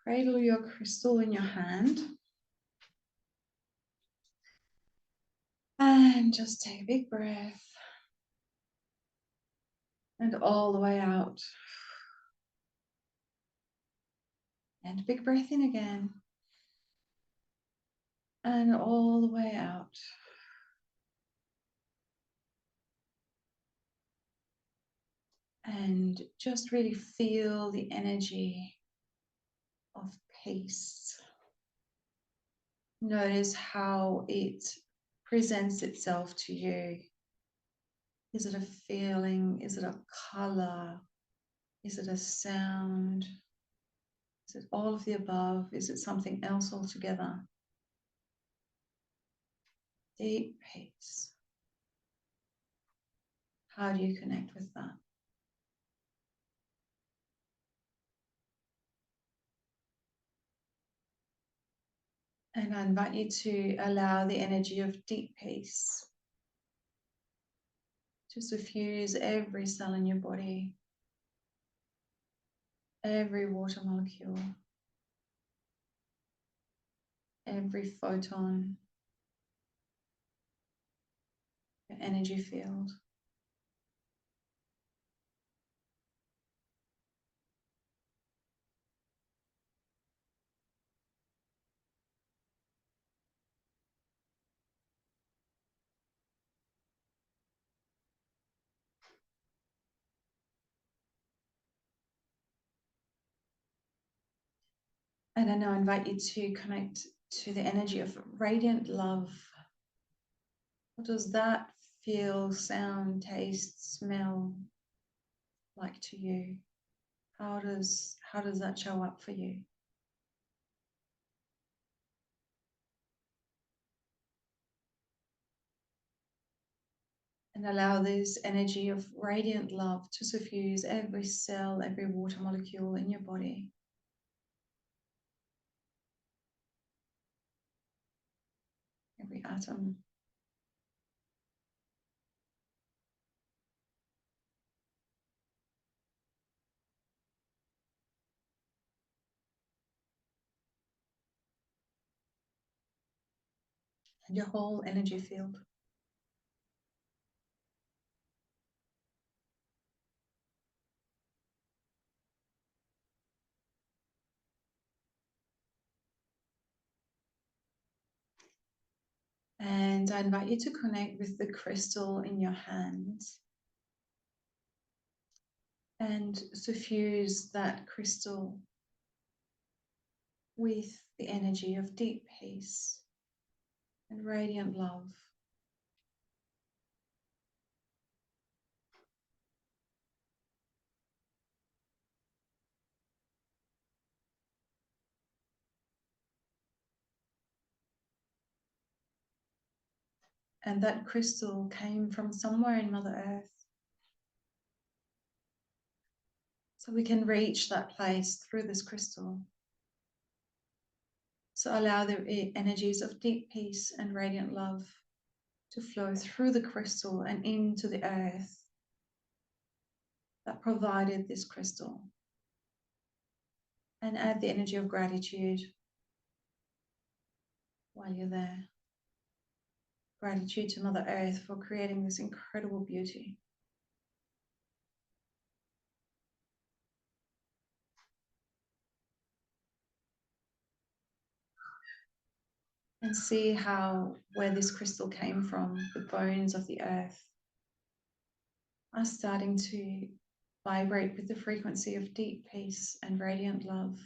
Cradle your crystal in your hand. And just take a big breath. And all the way out. And big breath in again. And all the way out. And just really feel the energy of peace. Notice how it presents itself to you. Is it a feeling? Is it a color? Is it a sound? Is it all of the above? Is it something else altogether? Deep peace. How do you connect with that? And I invite you to allow the energy of deep peace to suffuse every cell in your body, every water molecule, every photon, your energy field. And I now invite you to connect to the energy of radiant love. What does that feel, sound, taste, smell like to you? How does that show up for you? And allow this energy of radiant love to suffuse every cell, every water molecule in your body. Every atom. And your whole energy field. And I invite you to connect with the crystal in your hands and suffuse that crystal with the energy of deep peace and radiant love. And that crystal came from somewhere in Mother Earth. So we can reach that place through this crystal. So allow the energies of deep peace and radiant love to flow through the crystal and into the earth that provided this crystal. And add the energy of gratitude while you're there. Gratitude to Mother Earth for creating this incredible beauty. And see how where this crystal came from, the bones of the earth, are starting to vibrate with the frequency of deep peace and radiant love.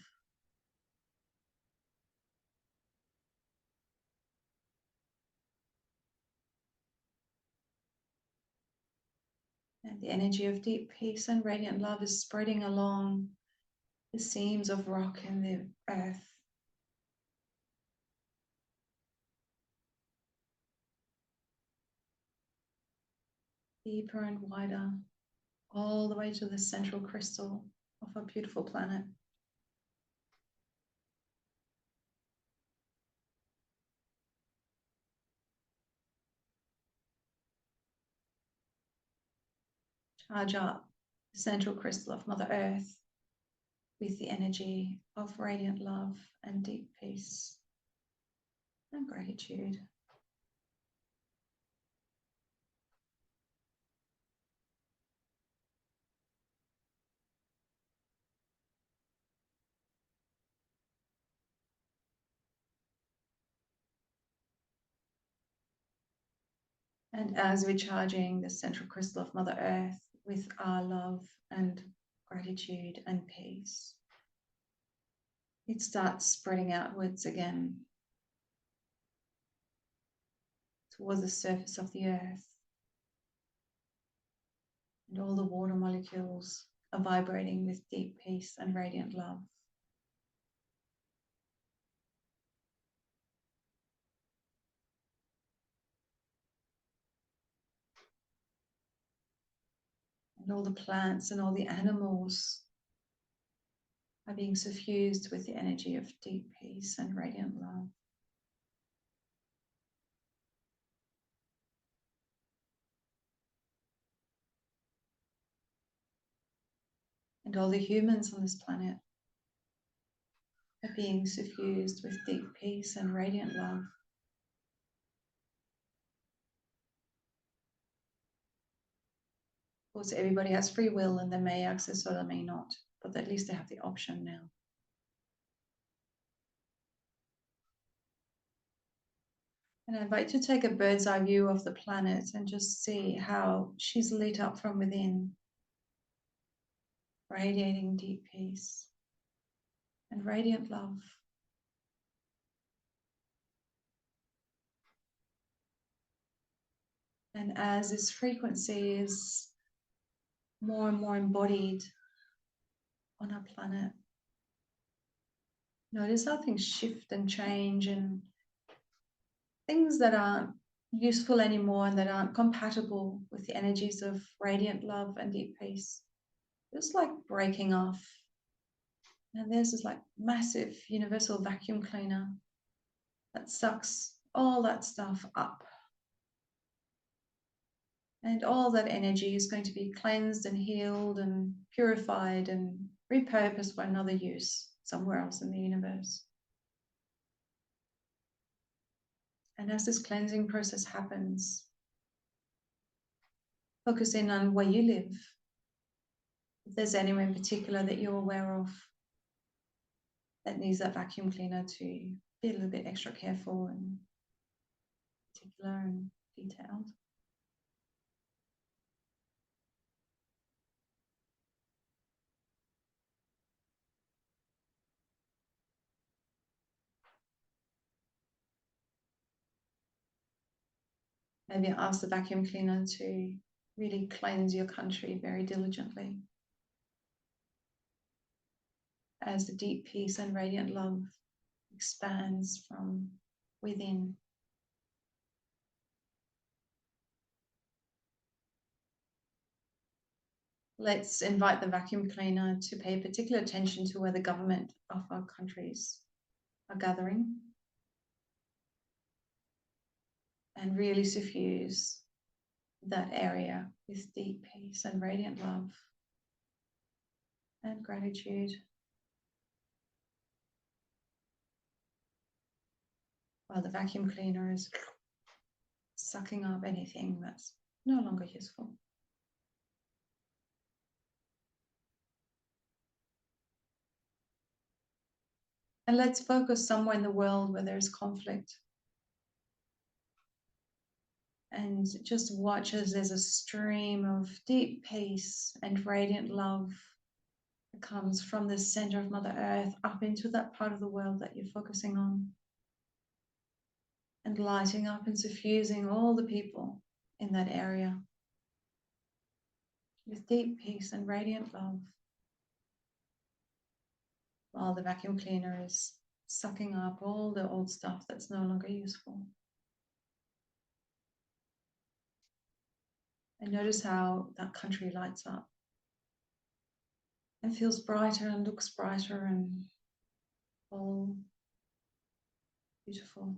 And the energy of deep peace and radiant love is spreading along the seams of rock in the earth. Deeper and wider, all the way to the central crystal of our beautiful planet. Charge up the central crystal of Mother Earth with the energy of radiant love and deep peace and gratitude. And as we're charging the central crystal of Mother Earth with our love and gratitude and peace, it starts spreading outwards again towards the surface of the earth. And all the water molecules are vibrating with deep peace and radiant love. And all the plants and all the animals are being suffused with the energy of deep peace and radiant love. And all the humans on this planet are being suffused with deep peace and radiant love. Of course, everybody has free will and they may access or they may not, but at least they have the option now. And I invite you to take a bird's eye view of the planet and just see how she's lit up from within, radiating deep peace and radiant love. And as this frequency is more and more embodied on our planet, notice how things shift and change, and things that aren't useful anymore and that aren't compatible with the energies of radiant love and deep peace, just like breaking off. And there's this like massive universal vacuum cleaner that sucks all that stuff up. And all that energy is going to be cleansed and healed and purified and repurposed for another use somewhere else in the universe. And as this cleansing process happens, focus in on where you live. If there's anywhere in particular that you're aware of that needs that vacuum cleaner to be a little bit extra careful and particular and detailed. Maybe ask the vacuum cleaner to really cleanse your country very diligently as the deep peace and radiant love expands from within. Let's invite the vacuum cleaner to pay particular attention to where the government of our countries are gathering and really suffuse that area with deep peace and radiant love and gratitude, while the vacuum cleaner is sucking up anything that's no longer useful. And let's focus somewhere in the world where there's conflict. And just watch as there's a stream of deep peace and radiant love that comes from the center of Mother Earth up into that part of the world that you're focusing on. And lighting up and suffusing all the people in that area with deep peace and radiant love, while the vacuum cleaner is sucking up all the old stuff that's no longer useful. And notice how that country lights up and feels brighter and looks brighter and all beautiful.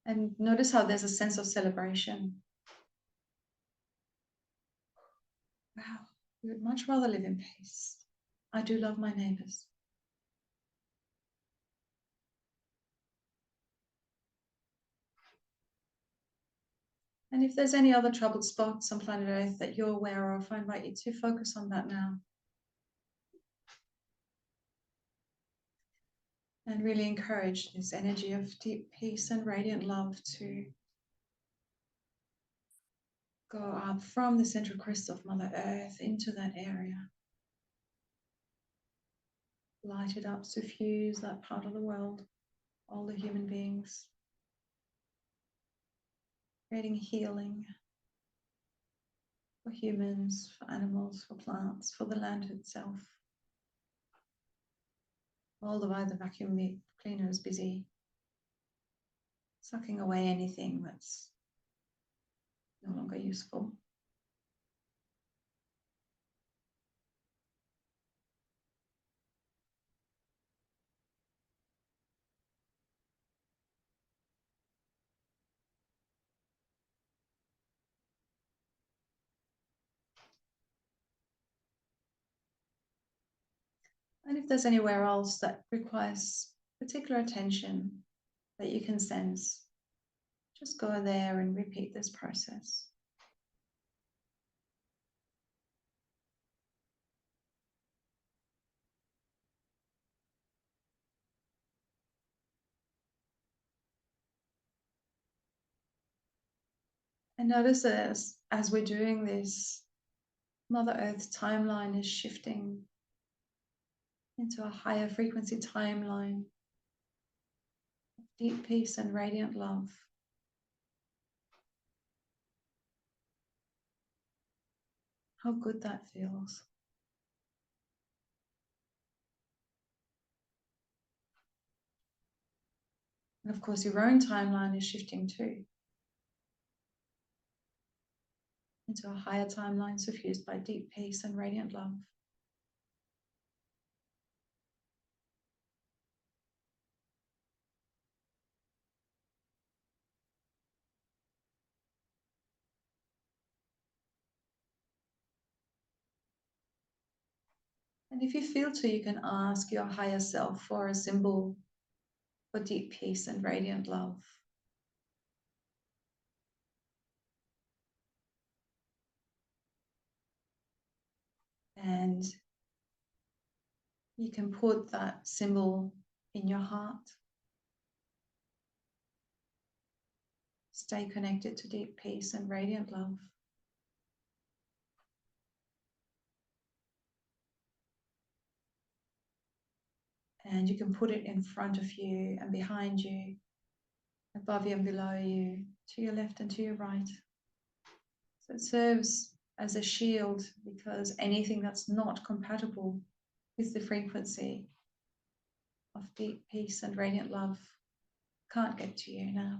And notice how there's a sense of celebration. Wow, we would much rather live in peace. I do love my neighbors. And if there's any other troubled spots on planet Earth that you're aware of, I invite you to focus on that now. And really encourage this energy of deep peace and radiant love to go up from the central crystal of Mother Earth into that area. Light it up, suffuse that part of the world, all the human beings, creating healing for humans, for animals, for plants, for the land itself. All the while the vacuum cleaner is busy sucking away anything that's no longer useful. And if there's anywhere else that requires particular attention that you can sense, just go there and repeat this process. And notice as we're doing this, Mother Earth's timeline is shifting into a higher frequency timeline of deep peace and radiant love. How good that feels. And of course, your own timeline is shifting too, into a higher timeline suffused by deep peace and radiant love. And if you feel to, you can ask your higher self for a symbol for deep peace and radiant love. And you can put that symbol in your heart. Stay connected to deep peace and radiant love. And you can put it in front of you and behind you, above you and below you, to your left and to your right. So it serves as a shield, because anything that's not compatible with the frequency of deep peace and radiant love can't get to you now.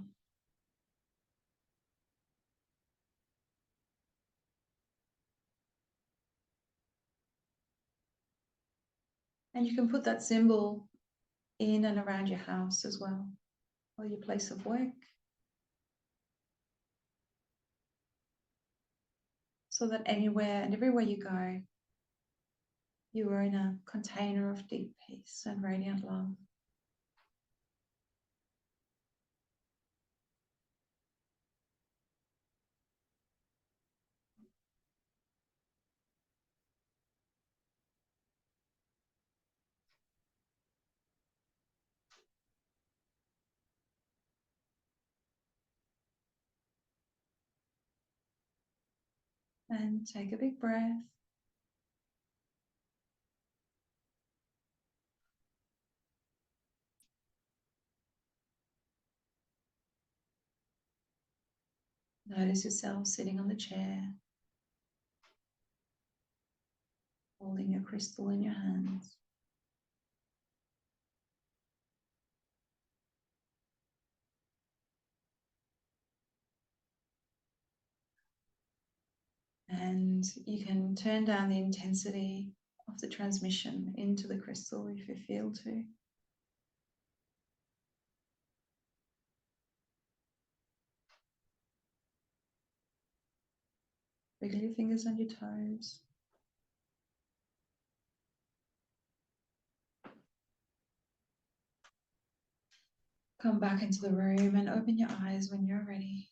And you can put that symbol in and around your house as well, or your place of work, so that anywhere and everywhere you go, you are in a container of deep peace and radiant love. And take a big breath. Notice yourself sitting on the chair, holding your crystal in your hands. And you can turn down the intensity of the transmission into the crystal if you feel to. Wiggle your fingers and your toes. Come back into the room and open your eyes when you're ready.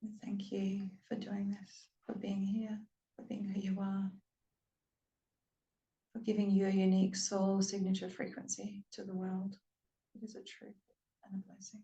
And thank you for doing this, for being here, for being who you are, for giving your unique soul signature frequency to the world. It is a truth and a blessing.